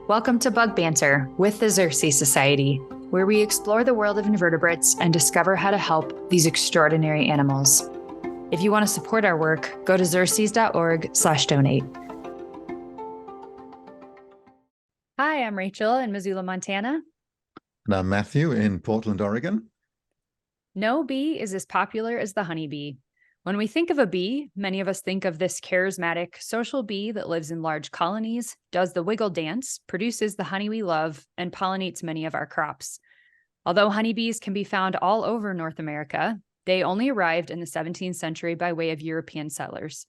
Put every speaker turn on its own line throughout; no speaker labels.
Welcome to Bug Banter with the Xerces Society, where we explore the world of invertebrates and discover how to help these extraordinary animals. If you want to support our work, go to xerces.org/donate. Hi, I'm Rachel in Missoula, Montana.
And I'm Matthew in Portland, Oregon.
No bee is as popular as the honeybee. When we think of a bee, many of us think of this charismatic, social bee that lives in large colonies, does the wiggle dance, produces the honey we love, and pollinates many of our crops. Although honeybees can be found all over North America, they only arrived in the 17th century by way of European settlers.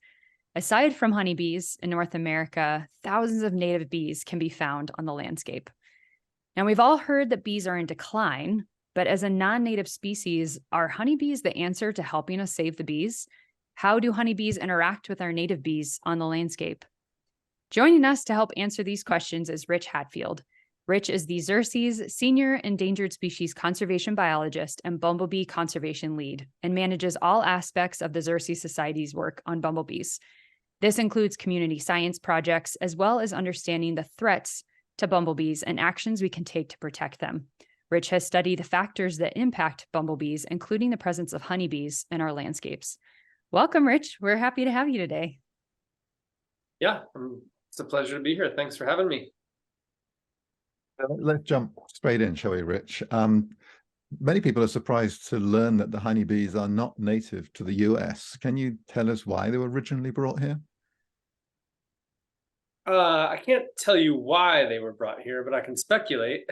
Aside from honeybees in North America, thousands of native bees can be found on the landscape. Now, we've all heard that bees are in decline, but as a non-native species, are honeybees the answer to helping us save the bees? How do honeybees interact with our native bees on the landscape? Joining us to help answer these questions is Rich Hatfield. Rich is the Xerces Senior Endangered Species Conservation Biologist and Bumblebee Conservation Lead, and manages all aspects of the Xerces Society's work on bumblebees. This includes community science projects, as well as understanding the threats to bumblebees and actions we can take to protect them. Rich has studied the factors that impact bumblebees, including the presence of honeybees in our landscapes. Welcome, Rich. We're happy to have you today.
Yeah, it's a pleasure to be here. Thanks for having me.
Let's jump straight in, shall we, Rich? Many people are surprised to learn that the honeybees are not native to the US. Can you tell us why they were originally brought here?
I can't tell you why they were brought here, but I can speculate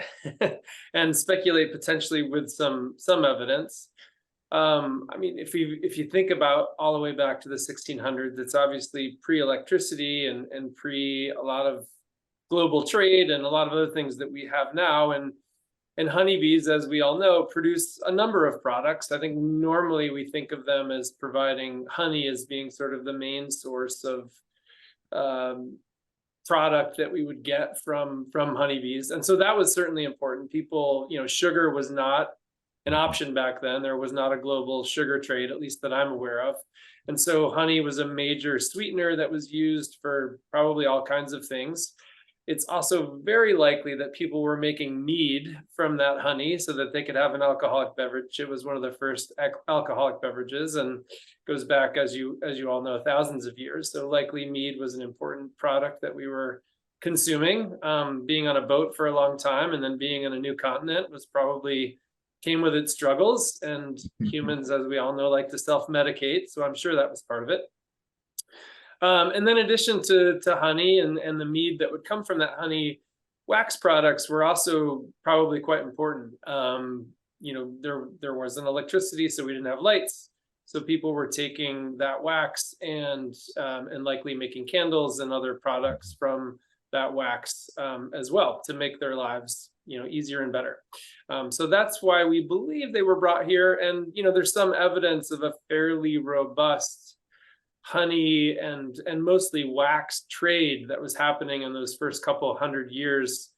and speculate potentially with some evidence. I mean, if you think about all the way back to the 1600s, it's obviously pre-electricity and pre a lot of global trade and a lot of other things that we have now. And honeybees, as we all know, produce a number of products. I think normally we think of them as providing honey as being sort of the main source of product that we would get from honeybees. And so that was certainly important. People, sugar was not an option back then. There was not a global sugar trade, at least that I'm aware of. And so honey was a major sweetener that was used for probably all kinds of things. It's also very likely that people were making mead from that honey so that they could have an alcoholic beverage. It was one of the first alcoholic beverages and goes back, as you all know, thousands of years. So likely mead was an important product that we were consuming. Being on a boat for a long time and then being in a new continent was probably came with its struggles. And humans, as we all know, like to self-medicate. So I'm sure that was part of it. And then in addition to honey and the mead that would come from that honey, wax products were also probably quite important. There wasn't electricity, so we didn't have lights. So people were taking that wax and likely making candles and other products from that wax as well to make their lives easier and better. So that's why we believe they were brought here. And there's some evidence of a fairly robust honey and mostly wax trade that was happening in those first couple of hundred years.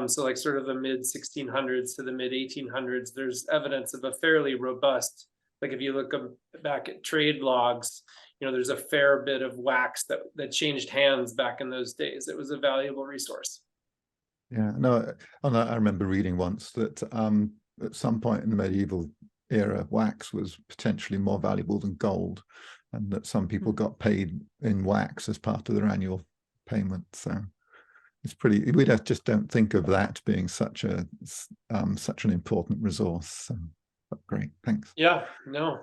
So like sort of the mid 1600s to the mid 1800s, there's evidence of a fairly robust, like if you look back at trade logs, there's a fair bit of wax that changed hands back in those days. It was a valuable resource.
Yeah, no, I remember reading once that at some point in the medieval era, wax was potentially more valuable than gold, and that some people got paid in wax as part of their annual payment. So it's pretty, we just don't think of that being such an important resource. So, great, thanks.
Yeah, no,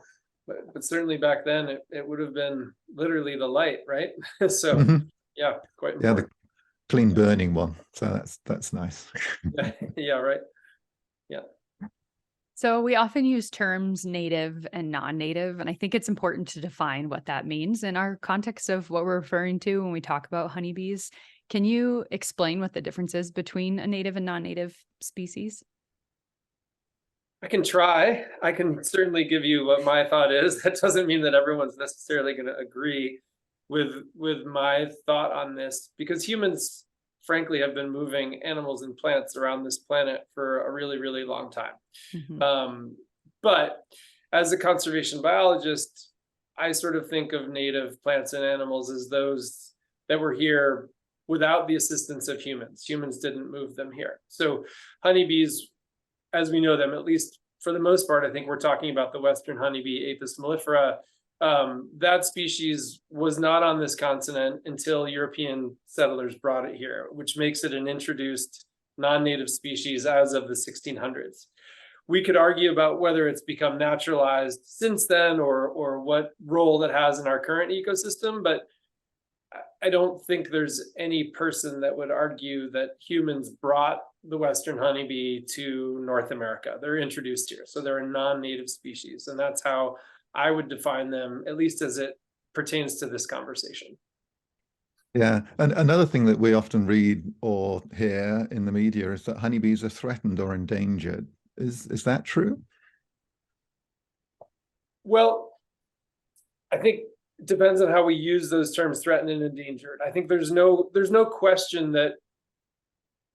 but certainly back then it would have been literally the light, right? So yeah, quite important.
Yeah, the clean burning one. So that's nice.
Yeah, right. Yeah.
So we often use terms native and non-native, and I think it's important to define what that means in our context of what we're referring to when we talk about honeybees. Can you explain what the difference is between a native and non-native species?
I can try. I can certainly give you what my thought is. That doesn't mean that everyone's necessarily going to agree with my thought on this, because humans frankly have been moving animals and plants around this planet for a really, really long time. But as a conservation biologist, I sort of think of native plants and animals as those that were here without the assistance of humans. Humans didn't move them here. So honeybees, as we know them, at least for the most part, I think we're talking about the Western honeybee, Apis mellifera. That species was not on this continent until European settlers brought it here, which makes it an introduced non-native species as of the 1600s. We could argue about whether it's become naturalized since then or what role that has in our current ecosystem, but I don't think there's any person that would argue that humans brought the Western honeybee to North America. They're introduced here, so they're a non-native species, and that's how I would define them, at least as it pertains to this conversation.
Yeah, and another thing that we often read or hear in the media is that honeybees are threatened or endangered. Is that true?
Well, I think it depends on how we use those terms, threatened and endangered. I think there's no question that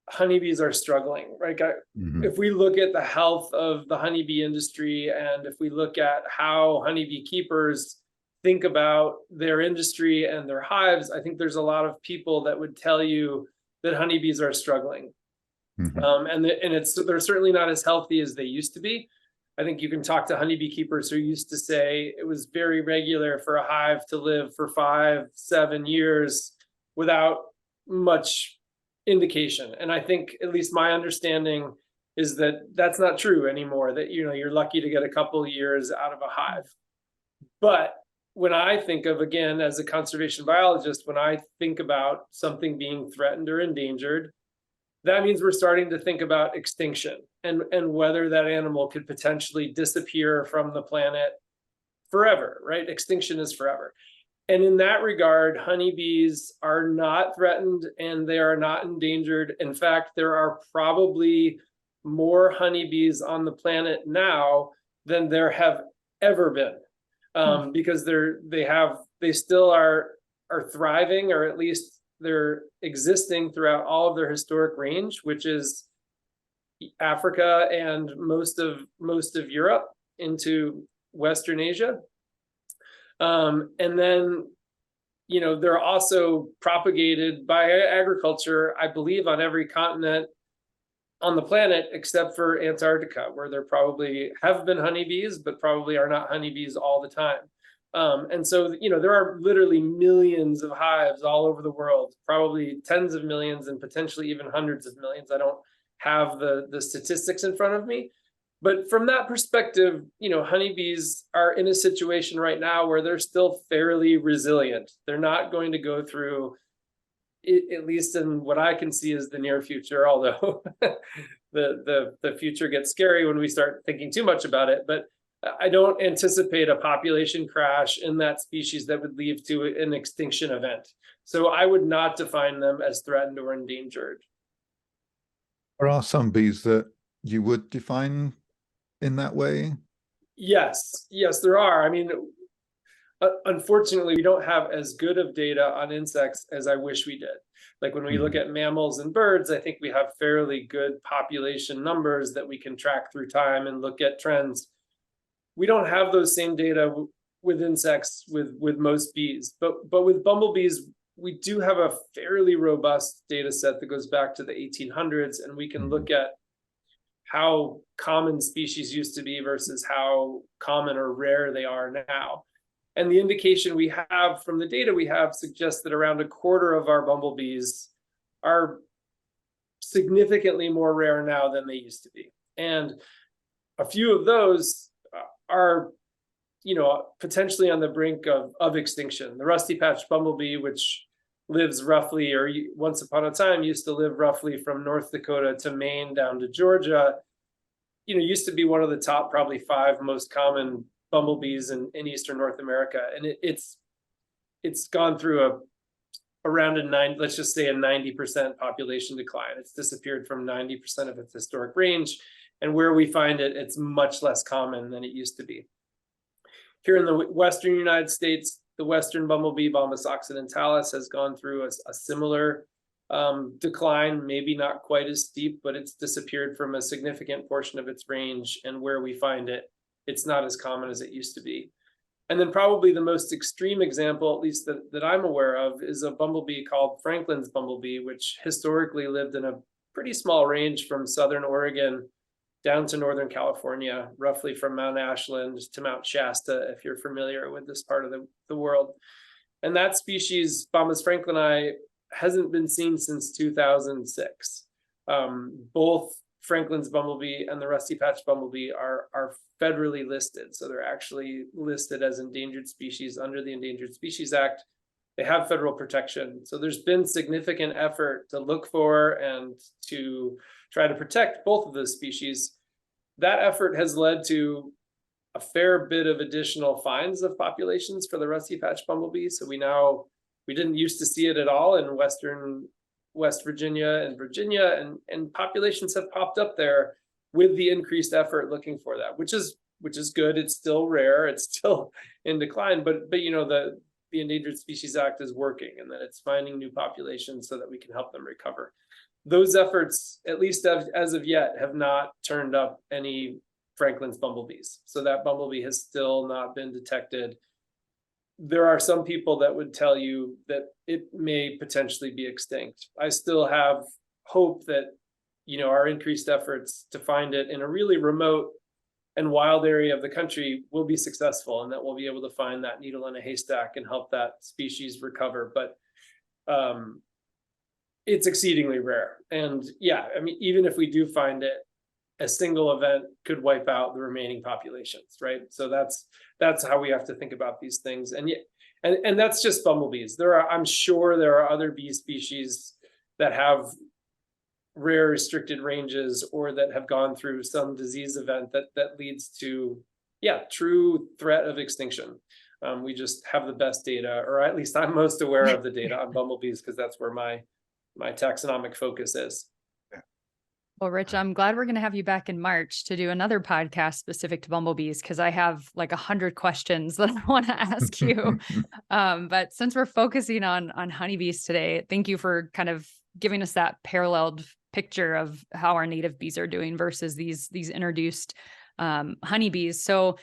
honeybees are struggling, right? If we look at the health of the honeybee industry, and if we look at how honeybee keepers think about their industry and their hives, I think there's a lot of people that would tell you that honeybees are struggling. They're certainly not as healthy as they used to be. I think you can talk to honeybee keepers who used to say it was very regular for a hive to live for 5-7 years without much indication. And I think, at least my understanding is that that's not true anymore, that, you know, you're lucky to get a couple years out of a hive. But when I think of, again, as a conservation biologist, when I think about something being threatened or endangered, that means we're starting to think about extinction and whether that animal could potentially disappear from the planet forever, right? Extinction is forever. And in that regard, honeybees are not threatened and they are not endangered. In fact, there are probably more honeybees on the planet now than there have ever been, because they still are thriving, or at least they're existing throughout all of their historic range, which is Africa and most of Europe into Western Asia. And then, you know, they're also propagated by agriculture, I believe, on every continent on the planet except for Antarctica, where there probably have been honeybees, but probably are not honeybees all the time. And so, you know, there are literally millions of hives all over the world, probably tens of millions and potentially even hundreds of millions. I don't have the statistics in front of me. But from that perspective, you know, honeybees are in a situation right now where they're still fairly resilient. They're not going to go through, at least in what I can see as the near future, although the future gets scary when we start thinking too much about it. But I don't anticipate a population crash in that species that would lead to an extinction event. So I would not define them as threatened or endangered.
There are some bees that you would define in that way?
Yes, there are. I mean, unfortunately, we don't have as good of data on insects as I wish we did. Like when we look at mammals and birds, I think we have fairly good population numbers that we can track through time and look at trends. We don't have those same data with insects, with most bees, but with bumblebees, we do have a fairly robust data set that goes back to the 1800s, and we can look at how common species used to be versus how common or rare they are now. And the indication we have from the data we have suggests that around a quarter of our bumblebees are significantly more rare now than they used to be. And a few of those are, you know, potentially on the brink of extinction. The rusty patched bumblebee, which lives roughly, or once upon a time used to live roughly from North Dakota to Maine down to Georgia, you know, used to be one of the top probably 5 most common bumblebees in Eastern North America. And it's gone through around a 90% population decline. It's disappeared from 90% of its historic range. And where we find it, it's much less common than it used to be. Here in the Western United States, the Western bumblebee, Bombus occidentalis, has gone through a similar decline, maybe not quite as steep, but it's disappeared from a significant portion of its range. And where we find it, it's not as common as it used to be. And then probably the most extreme example, at least that I'm aware of, is a bumblebee called Franklin's bumblebee, which historically lived in a pretty small range from southern Oregon down to Northern California, roughly from Mount Ashland to Mount Shasta, if you're familiar with this part of the world. And that species, Bombus franklini, hasn't been seen since 2006. Both Franklin's bumblebee and the rusty patch bumblebee are federally listed. So they're actually listed as endangered species under the Endangered Species Act. They have federal protection. So there's been significant effort to look for and to try to protect both of those species. That effort has led to a fair bit of additional finds of populations for the rusty patch bumblebee. So we didn't used to see it at all in West Virginia and Virginia, and populations have popped up there with the increased effort looking for that, which is good. It's still rare, it's still in decline, but you know, the Endangered Species Act is working, and that it's finding new populations so that we can help them recover. Those efforts, at least as of yet, have not turned up any Franklin's bumblebees. So that bumblebee has still not been detected. There are some people that would tell you that it may potentially be extinct. I still have hope that, you know, our increased efforts to find it in a really remote and wild area of the country will be successful, and that we'll be able to find that needle in a haystack and help that species recover. But it's exceedingly rare. And yeah, I mean, even if we do find it, a single event could wipe out the remaining populations, right? So that's how we have to think about these things. And that's just bumblebees. I'm sure there are other bee species that have rare restricted ranges or that have gone through some disease event that leads to, yeah, true threat of extinction. We just have the best data, or at least I'm most aware of the data on bumblebees, because that's where my taxonomic focus is.
Well, Rich, I'm glad we're going to have you back in March to do another podcast specific to bumblebees, because I have like 100 questions that I want to ask you. But since we're focusing on honeybees today, thank you for kind of giving us that paralleled picture of how our native bees are doing versus these introduced honeybees. So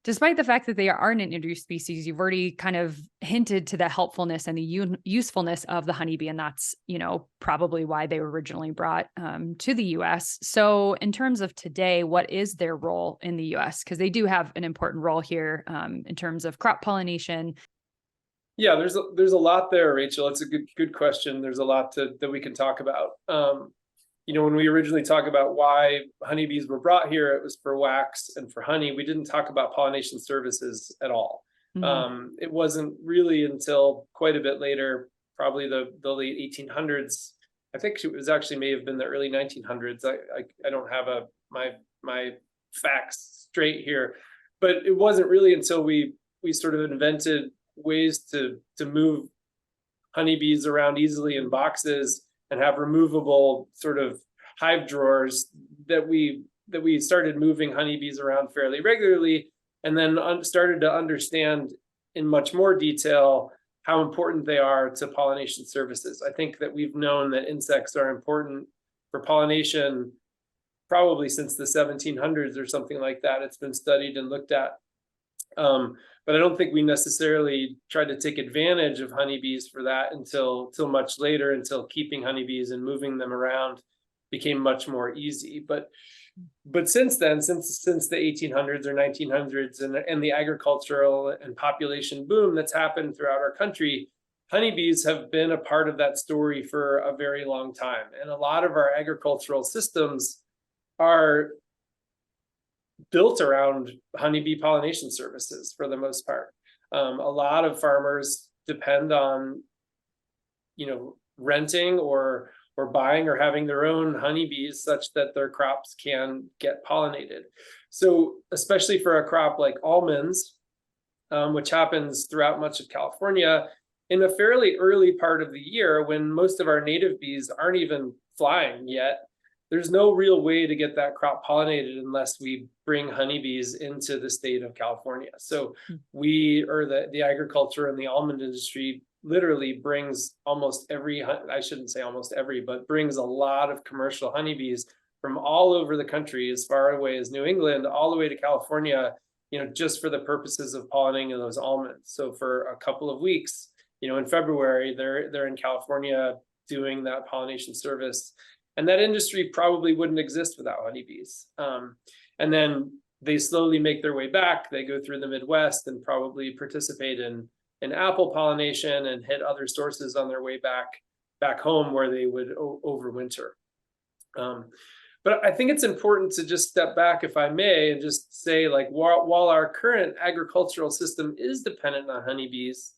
despite the fact that they are an introduced species, you've already kind of hinted to the helpfulness and the usefulness of the honeybee. And that's, you know, probably why they were originally brought to the US. So in terms of today, what is their role in the US? Because they do have an important role here in terms of crop pollination.
Yeah, there's a lot there, Rachel. It's a good question. There's a lot that we can talk about. You know, when we originally talk about why honeybees were brought here, it was for wax and for honey. We didn't talk about pollination services at all. Mm-hmm. It wasn't really until quite a bit later, probably the late 1800s. I think it was actually may have been the early 1900s. I don't have my facts straight here, but it wasn't really until we sort of invented ways to move honeybees around easily in boxes and have removable sort of hive drawers that we started moving honeybees around fairly regularly, and then started to understand in much more detail how important they are to pollination services. I think that we've known that insects are important for pollination probably since the 1700s or something like that. It's been studied and looked at. But I don't think we necessarily tried to take advantage of honeybees for that until much later, until keeping honeybees and moving them around became much more easy. But since then, since the 1800s or 1900s and the agricultural and population boom that's happened throughout our country, honeybees have been a part of that story for a very long time. And a lot of our agricultural systems are built around honeybee pollination services for the most part. A lot of farmers depend on, you know, renting or buying or having their own honeybees such that their crops can get pollinated. So especially for a crop like almonds, which happens throughout much of California in a fairly early part of the year when most of our native bees aren't even flying yet, there's no real way to get that crop pollinated unless we bring honeybees into the state of California. So we, or the agriculture and the almond industry, literally brings almost every, I shouldn't say almost every, but brings a lot of commercial honeybees from all over the country, as far away as New England, all the way to California, just for the purposes of pollinating those almonds. So for a couple of weeks, in February, they're in California doing that pollination service. And that industry probably wouldn't exist without honeybees. And then they slowly make their way back. They go through the Midwest and probably participate in apple pollination and hit other sources on their way back home where they would overwinter. But I think it's important to just step back, if I may, and just say, like, while our current agricultural system is dependent on honeybees,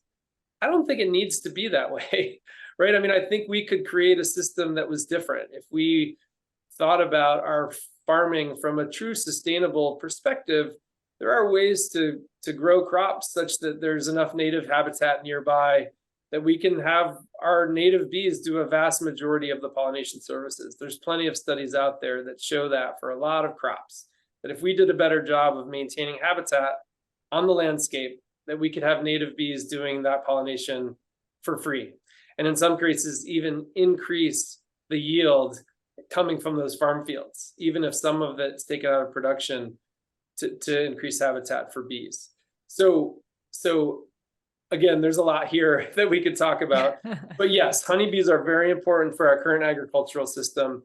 I don't think it needs to be that way, right? I mean, I think we could create a system that was different if we thought about our farming from a true sustainable perspective. There are ways to grow crops such that there's enough native habitat nearby that we can have our native bees do a vast majority of the pollination services. There's plenty of studies out there that show that for a lot of crops, that if we did a better job of maintaining habitat on the landscape, that we could have native bees doing that pollination for free. And in some cases, even increase the yield coming from those farm fields, even if some of it's taken out of production to increase habitat for bees. So again, there's a lot here that we could talk about, but yes, honeybees are very important for our current agricultural system.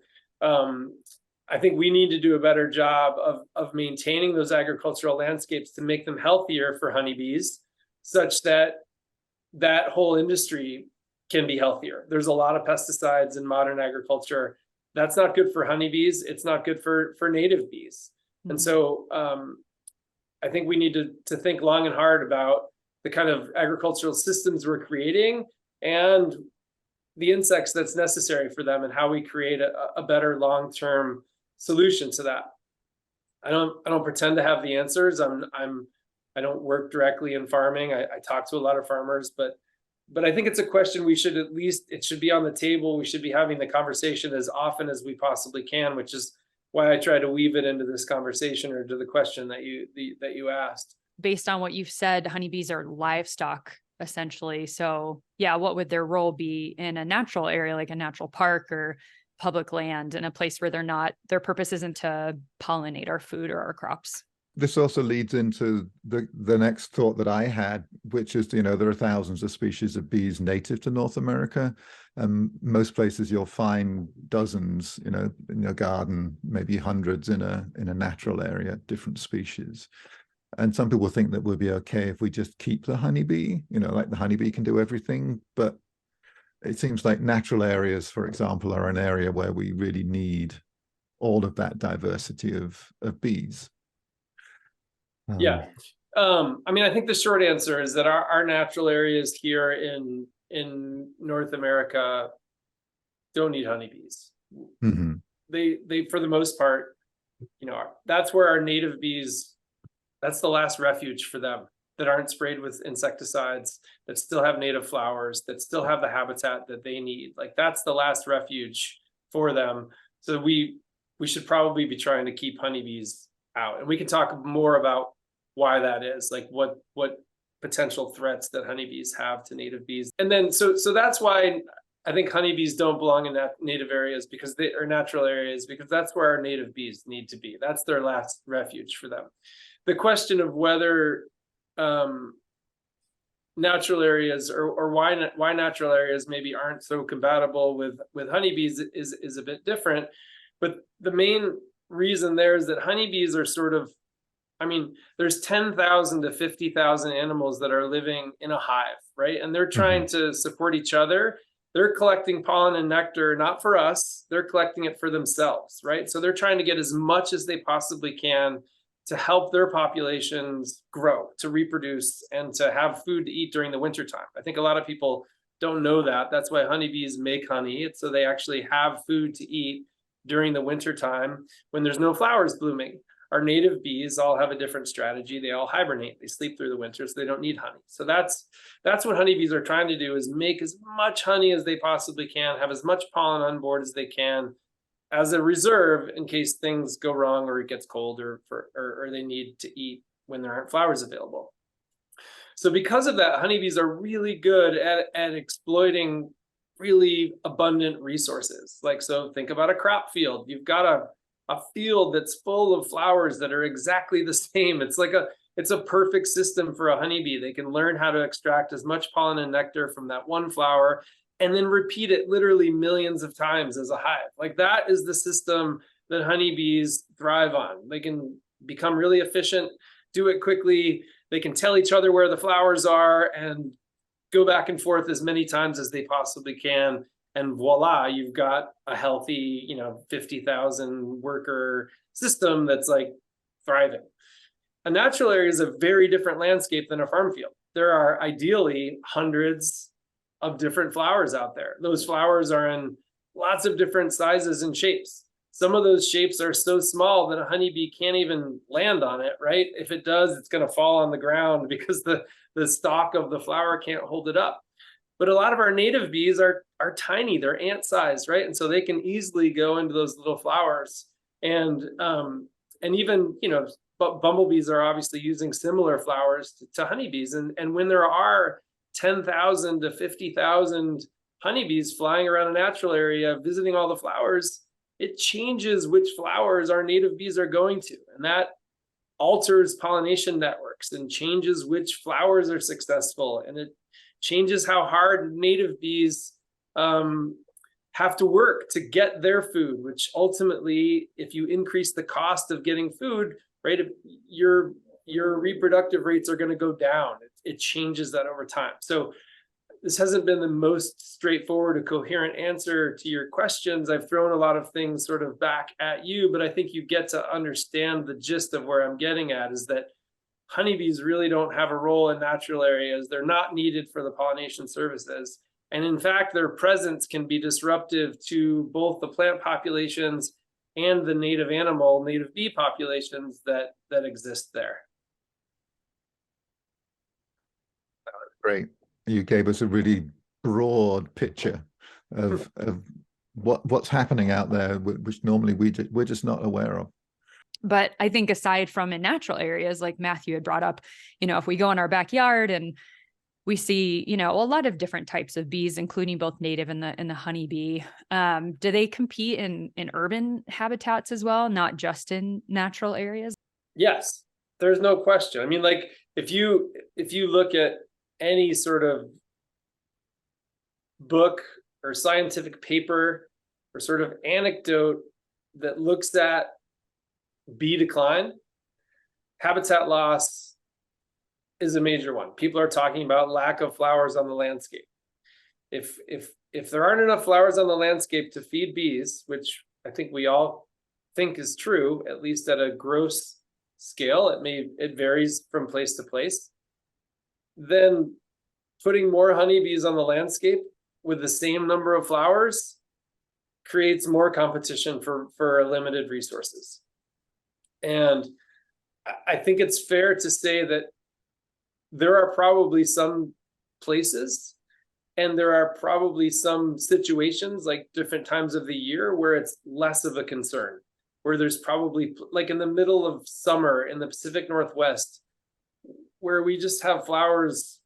I think we need to do a better job of maintaining those agricultural landscapes to make them healthier for honeybees, such that that whole industry can be healthier. There's a lot of pesticides in modern agriculture. That's not good for honeybees. It's not good for native bees. Mm-hmm. And so I think we need to think long and hard about the kind of agricultural systems we're creating and the insects that's necessary for them, and how we create a better long-term solution to that. I don't pretend to have the answers. I don't work directly in farming. I talk to a lot of farmers, but I think it's a question we should, at least it should be on the table. We should be having the conversation as often as we possibly can, which is why I try to weave it into this conversation or to the question that you asked.
Based on what you've said, honeybees are livestock essentially. So yeah, what would their role be in a natural area, like a natural park or public land, in a place where their purpose isn't to pollinate our food or our crops?
This also leads into the next thought that I had, which is, there are thousands of species of bees native to North America. Most places you'll find dozens, in your garden, maybe hundreds in a natural area, different species. And some people think that we'll be okay if we just keep the honeybee, like the honeybee can do everything. But it seems like natural areas, for example, are an area where we really need all of that diversity of bees.
Yeah. I mean, I think the short answer is that our natural areas here in North America don't need honeybees. Mm-hmm. They for the most part, that's where our native bees, that's the last refuge for them, that aren't sprayed with insecticides, that still have native flowers, that still have the habitat that they need. Like, that's the last refuge for them. So we should probably be trying to keep honeybees out. And we can talk more about why that is, like what potential threats that honeybees have to native bees. And then so that's why I think honeybees don't belong in that native areas, because they are natural areas, because that's where our native bees need to be. That's their last refuge for them. The question of whether natural areas or why natural areas maybe aren't so compatible with honeybees is a bit different. But the main reason there is that honeybees are sort of, there's 10,000 to 50,000 animals that are living in a hive, right? And they're trying to support each other. They're collecting pollen and nectar, not for us. They're collecting it for themselves, right? So they're trying to get as much as they possibly can to help their populations grow, to reproduce, and to have food to eat during the wintertime. I think a lot of people don't know that. That's why honeybees make honey. It's so they actually have food to eat during the wintertime when there's no flowers blooming. Our native bees all have a different strategy. They all hibernate. They sleep through the winter, so they don't need honey. So that's what honeybees are trying to do, is make as much honey as they possibly can, have as much pollen on board as they can, as a reserve in case things go wrong or it gets cold or they need to eat when there aren't flowers available. So because of that, honeybees are really good at exploiting really abundant resources. Like, so think about a crop field. You've got a field that's full of flowers that are exactly the same. It's it's a perfect system for a honeybee. They can learn how to extract as much pollen and nectar from that one flower and then repeat it literally millions of times as a hive. Like that is the system that honeybees thrive on. They can become really efficient, do it quickly. They can tell each other where the flowers are and go back and forth as many times as they possibly can. And voila, you've got a healthy, 50,000 worker system that's like thriving. A natural area is a very different landscape than a farm field. There are ideally hundreds of different flowers out there. Those flowers are in lots of different sizes and shapes. Some of those shapes are so small that a honeybee can't even land on it, right? If it does, it's going to fall on the ground because the stalk of the flower can't hold it up. But a lot of our native bees are tiny, they're ant sized, right? And so they can easily go into those little flowers. And even, but bumblebees are obviously using similar flowers to honeybees. And when there are 10,000 to 50,000 honeybees flying around a natural area, visiting all the flowers, it changes which flowers our native bees are going to. And that alters pollination networks and changes which flowers are successful. And it changes how hard native bees have to work to get their food, which ultimately, if you increase the cost of getting food, right, your reproductive rates are going to go down. It changes that over time. So this hasn't been the most straightforward or coherent answer to your questions. I've thrown a lot of things sort of back at you, but I think you get to understand the gist of where I'm getting at is that honeybees really don't have a role in natural areas. They're not needed for the pollination services. And in fact, their presence can be disruptive to both the plant populations and the native bee populations that exist there.
Great. You gave us a really broad picture of what's happening out there, which normally we're just not aware of.
But I think aside from in natural areas, like Matthew had brought up, if we go in our backyard and we see, a lot of different types of bees, including both native and the honeybee, do they compete in urban habitats as well, not just in natural areas?
Yes, there's no question. I mean, like if you look at any sort of book or scientific paper or sort of anecdote that looks at bee decline, habitat loss is a major one. People are talking about lack of flowers on the landscape. If there aren't enough flowers on the landscape to feed bees, which I think we all think is true, at least at a gross scale, it varies from place to place, then putting more honeybees on the landscape with the same number of flowers creates more competition for limited resources. And I think it's fair to say that there are probably some places and there are probably some situations, like different times of the year, where it's less of a concern, where there's probably, like in the middle of summer in the Pacific Northwest, where we just have flowers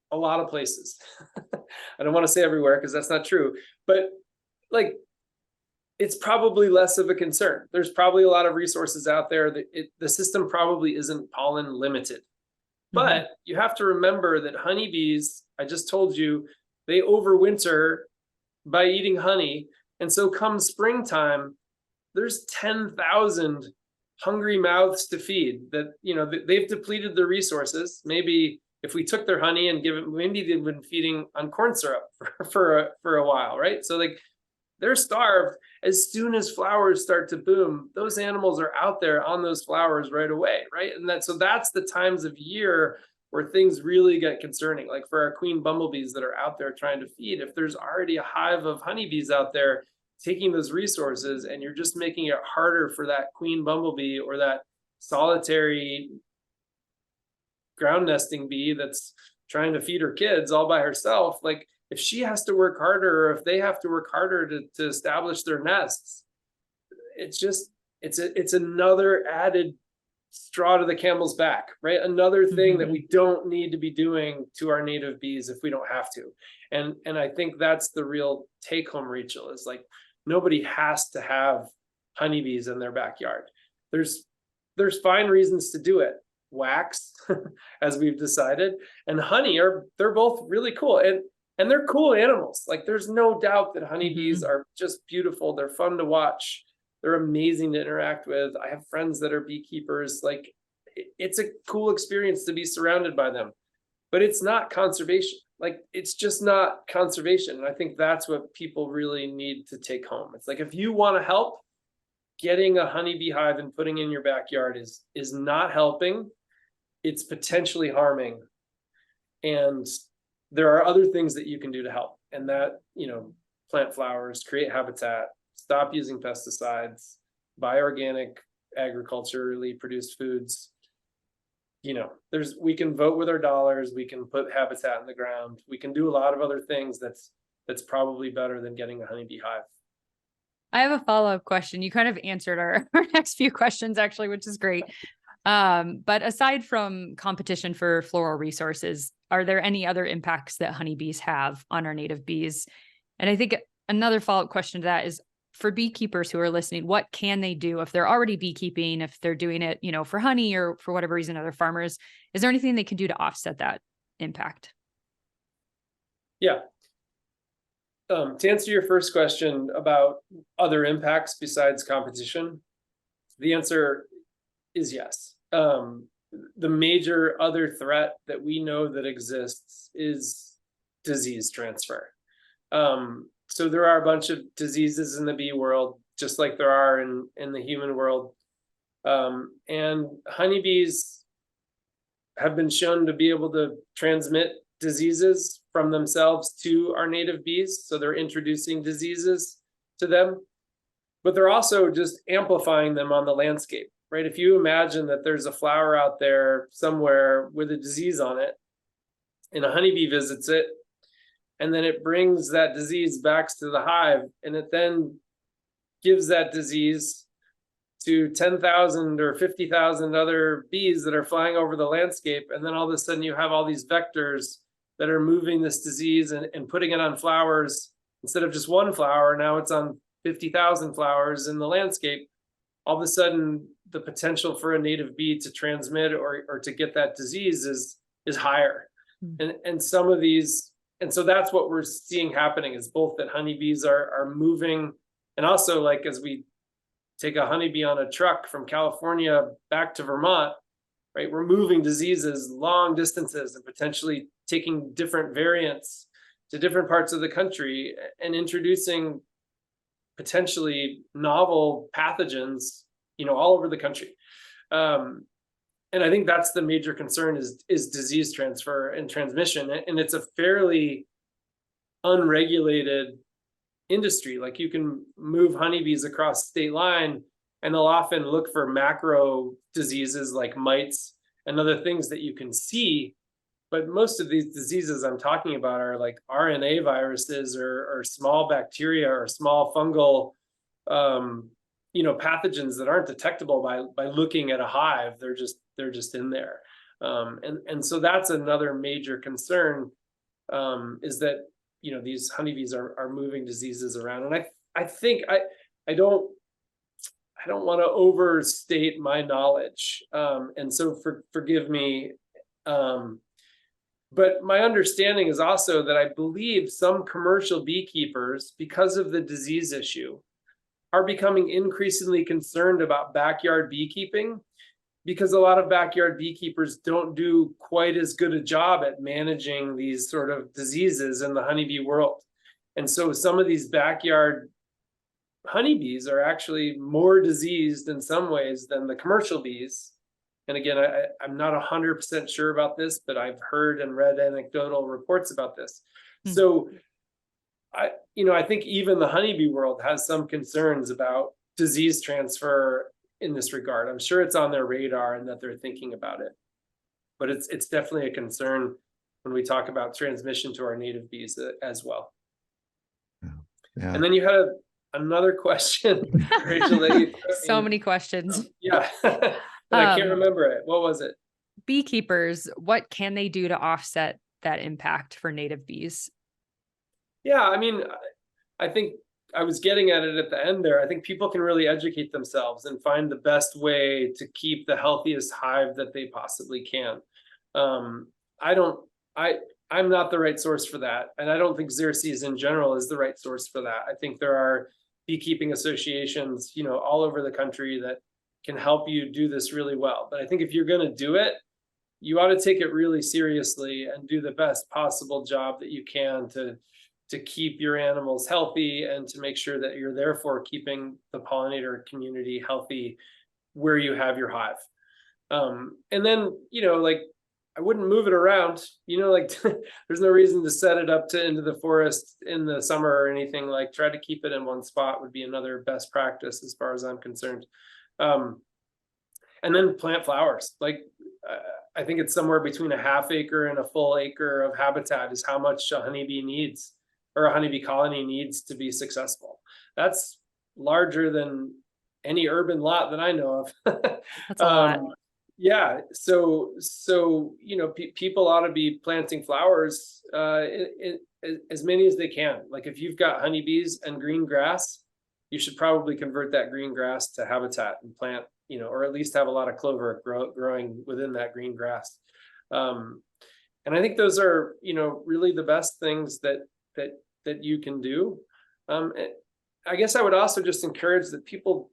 a lot of places. I don't want to say everywhere because that's not true, but like it's probably less of a concern. There's probably a lot of resources out there that the system probably isn't pollen limited. But you have to remember that honeybees, I just told you, they overwinter by eating honey. And so come springtime, there's 10,000 hungry mouths to feed that, they've depleted the resources. Maybe if we took their honey and maybe they've been feeding on corn syrup for a while, right? So like they're starved. As soon as flowers start to boom, those animals are out there on those flowers right away, right? And so that's the times of year where things really get concerning. Like for our queen bumblebees that are out there trying to feed, if there's already a hive of honeybees out there taking those resources and you're just making it harder for that queen bumblebee or that solitary ground nesting bee that's trying to feed her kids all by herself, like if she has to work harder or if they have to work harder to establish their nests, it's another added straw to the camel's back, right? Another thing that we don't need to be doing to our native bees if we don't have to. And I think that's the real take home, Rachel, is like nobody has to have honeybees in their backyard. There's fine reasons to do it. wax, as we've decided, and honey they're both really cool. And they're cool animals. Like there's no doubt that honeybees are just beautiful. They're fun to watch. They're amazing to interact with. I have friends that are beekeepers. Like it's a cool experience to be surrounded by them, but it's not conservation. Like it's just not conservation. And I think that's what people really need to take home. It's like, if you want to help, getting a honeybee hive and putting in your backyard is not helping. It's potentially harming. And there are other things that you can do to help, and that, plant flowers, create habitat, stop using pesticides, buy organic, agriculturally produced foods. We can vote with our dollars, we can put habitat in the ground, we can do a lot of other things that's probably better than getting a honeybee hive.
I have a follow-up question. You kind of answered our next few questions, actually, which is great. But aside from competition for floral resources, are there any other impacts that honeybees have on our native bees? And I think another follow-up question to that is, for beekeepers who are listening, what can they do if they're already beekeeping, if they're doing it, for honey or for whatever reason, other farmers? Is there anything they can do to offset that impact?
Yeah. To answer your first question about other impacts besides competition, the answer is yes. The major other threat that we know that exists is disease transfer. So there are a bunch of diseases in the bee world, just like there are in the human world. And honeybees have been shown to be able to transmit diseases from themselves to our native bees. So they're introducing diseases to them, but they're also just amplifying them on the landscape, right? If you imagine that there's a flower out there somewhere with a disease on it, and a honeybee visits it, and then it brings that disease back to the hive, and it then gives that disease to 10,000 or 50,000 other bees that are flying over the landscape. And then all of a sudden you have all these vectors that are moving this disease and putting it on flowers. Instead of just one flower, now it's on 50,000 flowers in the landscape. All of a sudden, the potential for a native bee to transmit or to get that disease is higher. And some of these, and so that's what we're seeing happening, is both that honeybees are moving, and also, like, as we take a honeybee on a truck from California back to Vermont, right? We're moving diseases long distances and potentially taking different variants to different parts of the country and introducing potentially novel pathogens, all over the country. And I think that's the major concern is disease transfer and transmission. And it's a fairly unregulated industry. Like, you can move honeybees across state line and they'll often look for macro diseases like mites and other things that you can see. But most of these diseases I'm talking about are like RNA viruses or small bacteria or small fungal, pathogens that aren't detectable by looking at a hive. They're just in there. And so that's another major concern, is that, these honeybees are moving diseases around. And I think I don't want to overstate my knowledge. And so forgive me. But my understanding is also that I believe some commercial beekeepers, because of the disease issue, are becoming increasingly concerned about backyard beekeeping, because a lot of backyard beekeepers don't do quite as good a job at managing these sort of diseases in the honeybee world. And so some of these backyard honeybees are actually more diseased in some ways than the commercial bees. And again, I'm not 100% sure about this, but I've heard and read anecdotal reports about this. So I think even the honeybee world has some concerns about disease transfer in this regard. I'm sure it's on their radar and that they're thinking about it, but it's definitely a concern when we talk about transmission to our native bees as well.
Yeah.
And then you had another question, Rachel.
So many questions.
Yeah. I can't remember it. What was it?
Beekeepers, what can they do to offset that impact for native bees?
Yeah, I mean, I think I was getting at it at the end there. I think people can really educate themselves and find the best way to keep the healthiest hive that they possibly can. I'm not the right source for that. And I don't think Xerces in general is the right source for that. I think there are beekeeping associations, all over the country that can help you do this really well. But I think if you're going to do it, you ought to take it really seriously and do the best possible job that you can to keep your animals healthy and to make sure that you're therefore keeping the pollinator community healthy where you have your hive. And then, I wouldn't move it around, there's no reason to set it up into the forest in the summer or anything. Like, try to keep it in one spot would be another best practice as far as I'm concerned. And then plant flowers. I think it's somewhere between a half acre and a full acre of habitat is how much a honeybee needs, or a honeybee colony needs, to be successful. That's larger than any urban lot that I know of.
That's a lot.
Yeah. So, people ought to be planting flowers, as many as they can. Like, if you've got honeybees and green grass, you should probably convert that green grass to habitat and plant, or at least have a lot of clover growing within that green grass. And I think those are, really the best things that you can do. I guess I would also just encourage that people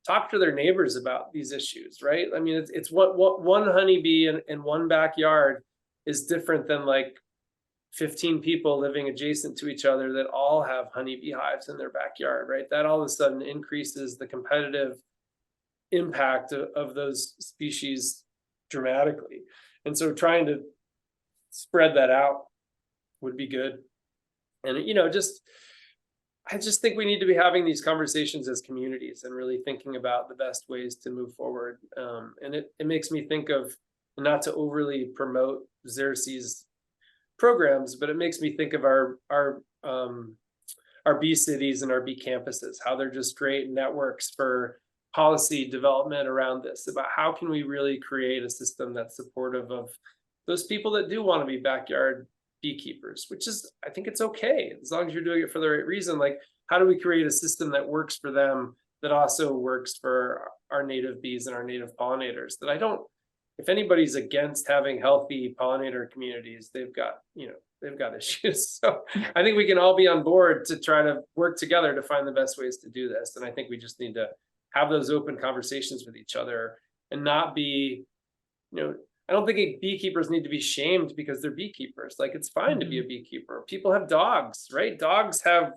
talk to their neighbors about these issues, right? I mean, it's what one honeybee in one backyard is different than like 15 people living adjacent to each other that all have honeybee hives in their backyard, right? That all of a sudden increases the competitive impact of those species dramatically. And so trying to spread that out would be good. And, I just think we need to be having these conversations as communities and really thinking about the best ways to move forward. And it makes me think of, not to overly promote Xerces programs, but it makes me think of our bee cities and our bee campuses, how they're just great networks for policy development around this, about how can we really create a system that's supportive of those people that do want to be backyard beekeepers, which is, I think it's okay, as long as you're doing it for the right reason. Like, how do we create a system that works for them, that also works for our native bees and our native pollinators? That if anybody's against having healthy pollinator communities, they've got issues. So I think we can all be on board to try to work together to find the best ways to do this. And I think we just need to have those open conversations with each other and not be, I don't think beekeepers need to be shamed because they're beekeepers. Like, it's fine to be a beekeeper. People have dogs, right? Dogs have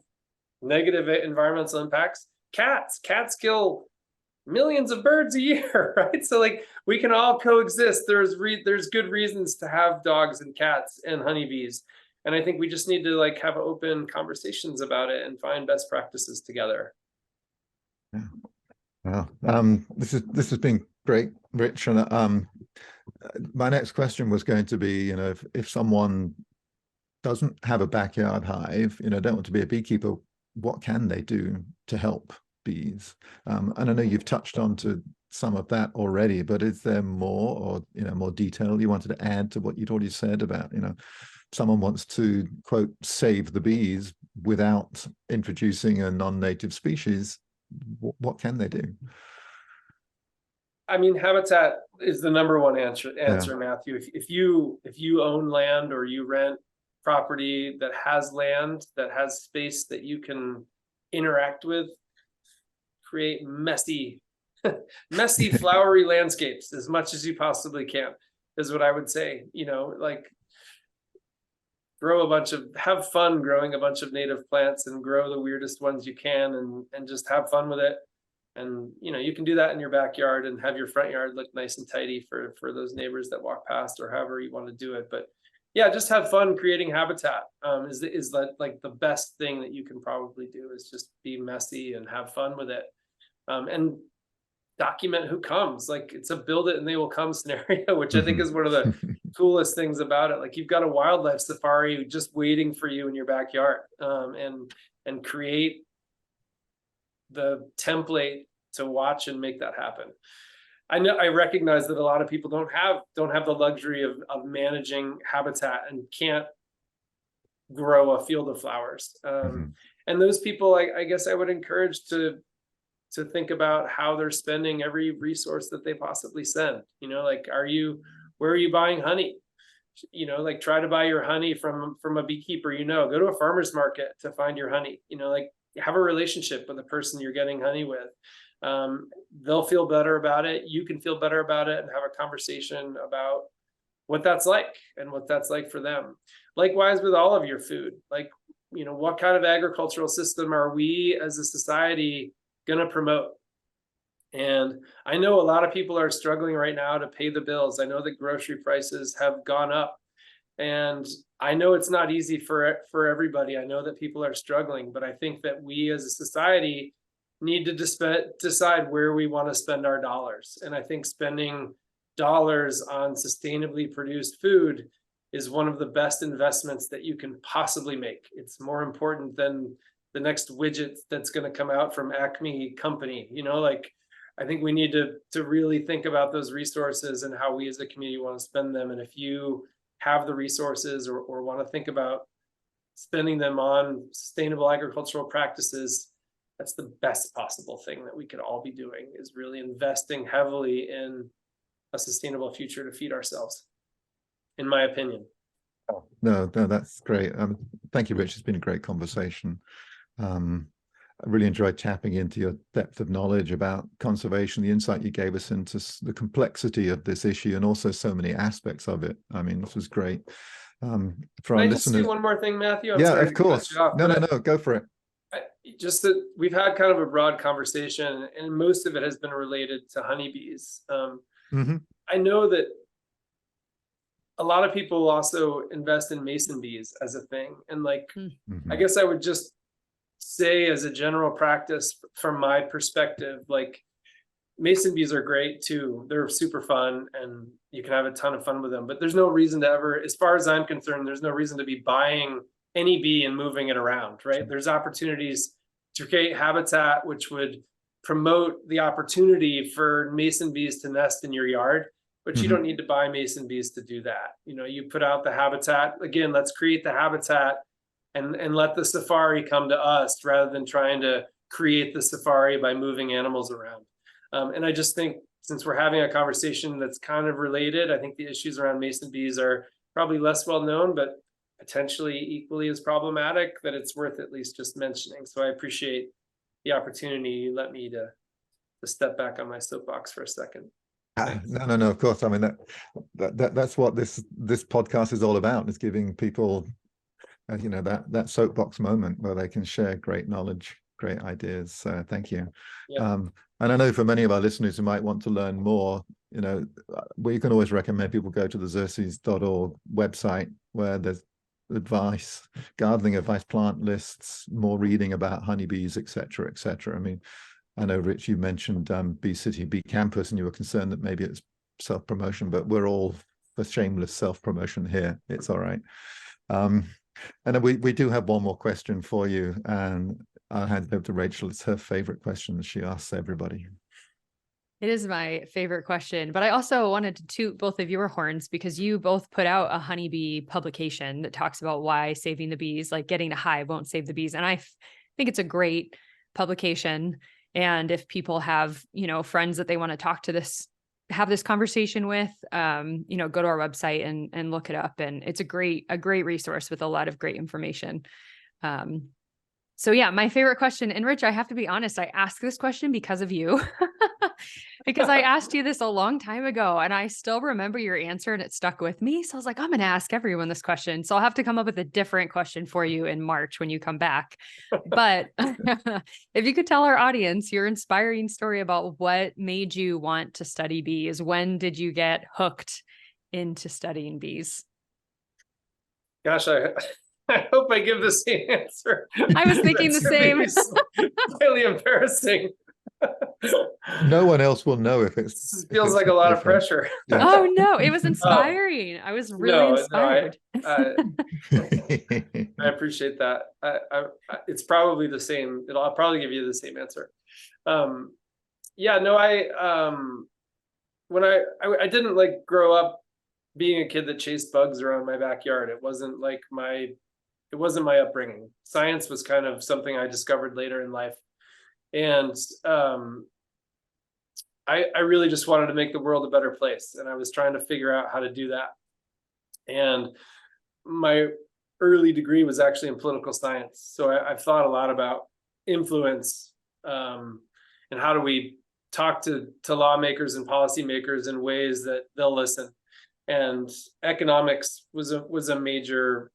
negative environmental impacts. Cats kill millions of birds a year, right? So, like, we can all coexist. There's good reasons to have dogs and cats and honeybees. And I think we just need to have open conversations about it and find best practices together.
Yeah. Well, this has been great, Rich. And my next question was going to be, if someone doesn't have a backyard hive, don't want to be a beekeeper, what can they do to help bees? And I know you've touched on to some of that already, but is there more, or more detail you wanted to add to what you'd already said about, someone wants to, quote, save the bees without introducing a non-native species, what can they do?
I mean, habitat is the number one answer, Matthew. If you own land, or you rent property that has land, that has space that you can interact with, create messy flowery landscapes as much as you possibly can, is what I would say. Have fun growing a bunch of native plants and grow the weirdest ones you can, and just have fun with it. And you can do that in your backyard and have your front yard look nice and tidy for those neighbors that walk past, or however you want to do it. But yeah, just have fun creating habitat. Is like the best thing that you can probably do, is just be messy and have fun with it. And document who comes. Like, it's a build it and they will come scenario, which I think is one of the coolest things about it. Like, you've got a wildlife safari just waiting for you in your backyard, and create the template to watch and make that happen. I recognize that a lot of people don't have the luxury of managing habitat and can't grow a field of flowers. And And those people, I guess I would encourage to think about how they're spending every resource that they possibly send. Like, where are you buying honey? Like, try to buy your honey from a beekeeper. Go to a farmer's market to find your honey. Like, have a relationship with the person you're getting honey with. They'll feel better about it. You can feel better about it, and have a conversation about what that's like and what that's like for them. Likewise with all of your food. Like, what kind of agricultural system are we as a society going to promote? And I know a lot of people are struggling right now to pay the bills. I know that grocery prices have gone up, and I know it's not easy for everybody. I know that people are struggling, but I think that we as a society need to decide where we want to spend our dollars. And I think spending dollars on sustainably produced food is one of the best investments that you can possibly make. It's more important than the next widget that's going to come out from Acme company. Like, I think we need to really think about those resources and how we as a community want to spend them. And if you have the resources or want to think about spending them on sustainable agricultural practices, that's the best possible thing that we could all be doing, is really investing heavily in a sustainable future to feed ourselves, in my opinion.
No, that's great. Thank you, Rich. It's been a great conversation. I really enjoyed tapping into your depth of knowledge about conservation, the insight you gave us into the complexity of this issue, and also so many aspects of it. I mean, this was great. For our
Can I just
listeners,
do one more thing, Matthew? I'm
yeah,
sorry
of
to cut
course.
you off,
No,
but
go for it.
just that we've had kind of a broad conversation, and most of it has been related to honeybees. I know that a lot of people also invest in mason bees as a thing. And like, I guess I would just say, as a general practice, from my perspective, like, mason bees are great too. They're super fun and you can have a ton of fun with them, but there's no reason to ever, as far as I'm concerned, there's no reason to be buying any bee and moving it around, right? There's opportunities to create habitat which would promote the opportunity for mason bees to nest in your yard, but you don't need to buy mason bees to do that. You put out the habitat. Again, let's create the habitat and let the safari come to us, rather than trying to create the safari by moving animals around. And I just think, since we're having a conversation that's kind of related, I think the issues around mason bees are probably less well known, but potentially equally as problematic, that it's worth at least just mentioning. So I appreciate the opportunity you let me to step back on my soapbox for a second.
No, of course. I mean, that's what this podcast is all about, is giving people that soapbox moment where they can share great knowledge, great ideas. So thank you. And I know for many of our listeners who might want to learn more, we can always recommend people go to the xerces.org website, where there's advice, gardening advice, plant lists, more reading about honeybees, etc., etc. I mean, I know, Rich, you mentioned Bee City, Bee Campus, and you were concerned that maybe it's self-promotion, but we're all for shameless self-promotion here. It's all right. And then we do have one more question for you, and I'll hand it over to Rachel. It's her favorite question that she asks everybody.
It is my favorite question, but I also wanted to toot both of your horns, because you both put out a honeybee publication that talks about why saving the bees, like getting a hive, won't save the bees. And I think it's a great publication. And if people have, friends that they want to talk to have this conversation with, go to our website and look it up. And it's a great resource with a lot of great information. So yeah, my favorite question, and Rich, I have to be honest, I asked this question because of you, because I asked you this a long time ago and I still remember your answer and it stuck with me. So I was like, I'm going to ask everyone this question. So I'll have to come up with a different question for you in March when you come back. But if you could tell our audience your inspiring story about what made you want to study bees, when did you get hooked into studying bees?
Gosh, I hope I give the same answer.
I was thinking the same.
Highly embarrassing.
No one else will know if it's.
This feels like a lot of pressure.
Yeah.
Oh no, it was inspiring. I was really inspired.
I appreciate that. It's probably the same. I'll probably give you the same answer. When I didn't like grow up being a kid that chased bugs around my backyard. It wasn't like my it wasn't my upbringing. Science was kind of something I discovered later in life. And I really just wanted to make the world a better place. And I was trying to figure out how to do that. And my early degree was actually in political science. So I've thought a lot about influence, and how do we talk to lawmakers and policymakers in ways that they'll listen. And economics was a major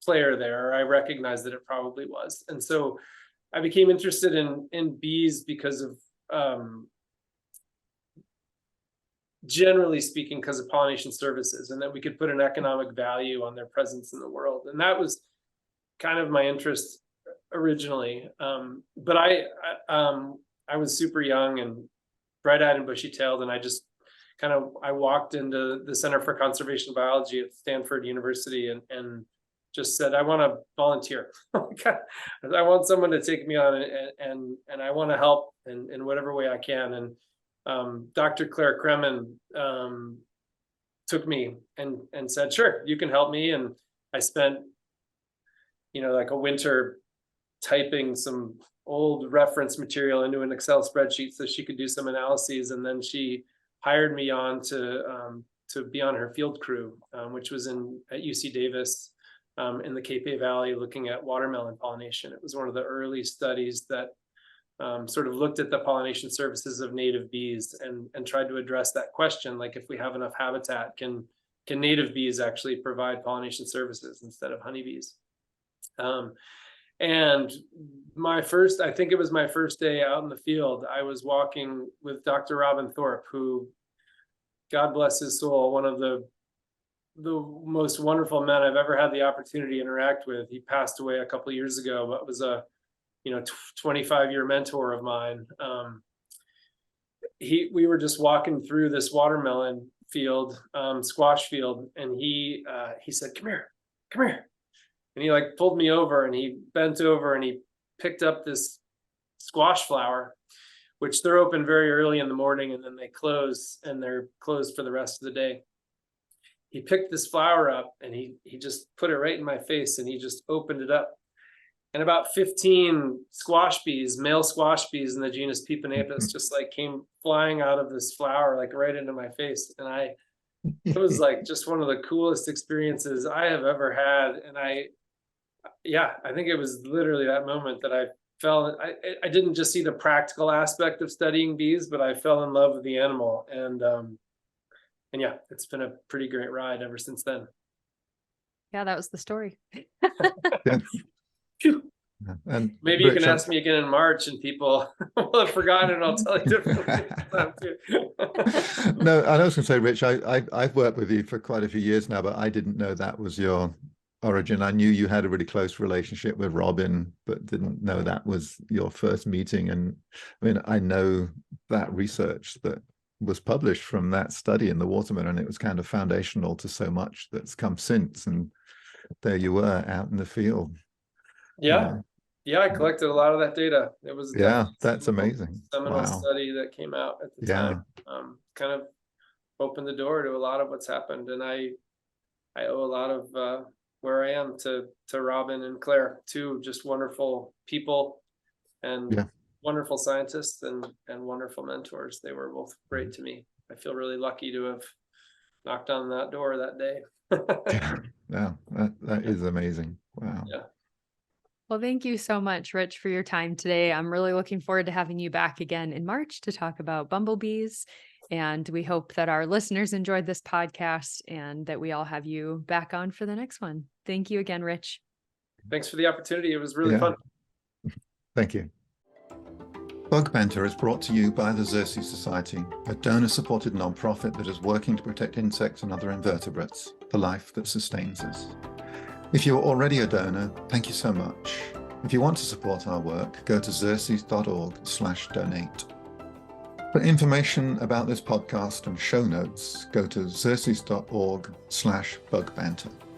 player there. I recognized that it probably was. And so I became interested in bees because of, generally speaking, because of pollination services, and that we could put an economic value on their presence in the world. And that was kind of my interest originally. But I was super young and bright-eyed and bushy-tailed, and I walked into the Center for Conservation Biology at Stanford University and just said, I want to volunteer. I want someone to take me on, and I want to help in whatever way I can. And Dr. Claire Kremen took me and said, sure, you can help me. And I spent, like a winter typing some old reference material into an Excel spreadsheet so she could do some analyses. And then she hired me on to be on her field crew, which was at UC Davis in the Capay Valley, looking at watermelon pollination. It was one of the early studies that sort of looked at the pollination services of native bees and tried to address that question. Like, if we have enough habitat, can native bees actually provide pollination services instead of honeybees? And I think it was my first day out in the field, I was walking with Dr. Robin Thorpe, who, God bless his soul, one of the most wonderful men I've ever had the opportunity to interact with. He passed away a couple of years ago, but was a 25-year mentor of mine. We were just walking through this watermelon field, squash field, and he said, come here. And he pulled me over, and he bent over and he picked up this squash flower, which they're open very early in the morning and then they close, and they're closed for the rest of the day. He picked this flower up and he just put it right in my face, and he just opened it up. And about 15 squash bees, male squash bees in the genus Peponapus, just came flying out of this flower, right into my face. And it was just one of the coolest experiences I have ever had. And I think it was literally that moment that I didn't just see the practical aspect of studying bees, but I fell in love with the animal. And yeah, it's been a pretty great ride ever since then.
Yeah, that was the story.
And
maybe you can ask me again in March and people will have forgotten, and I'll tell you differently.
No, I was going to say, Rich, I've worked with you for quite a few years now, but I didn't know that was your origin. I knew you had a really close relationship with Robin, but didn't know that was your first meeting. And I mean, I know that research that was published from that study in the watermelon, and it was kind of foundational to so much that's come since. And there you were out in the field.
Yeah, I collected a lot of that data. It was
that's amazing.
Seminal study that came out at the time. Kind of opened the door to a lot of what's happened, and I owe a lot of where I am to Robin and Claire, two just wonderful people and wonderful scientists and wonderful mentors. They were both great to me. I feel really lucky to have knocked on that door that day.
That is amazing. Wow.
Yeah.
Well, thank you so much, Rich, for your time today. I'm really looking forward to having you back again in March to talk about bumblebees. And we hope that our listeners enjoyed this podcast and that we all have you back on for the next one. Thank you again, Rich.
Thanks for the opportunity. It was really fun.
Thank you. Bug Banter is brought to you by the Xerces Society, a donor-supported nonprofit that is working to protect insects and other invertebrates, the life that sustains us. If you're already a donor, thank you so much. If you want to support our work, go to xerces.org/donate. For information about this podcast and show notes, go to xerces.org/bugbanter.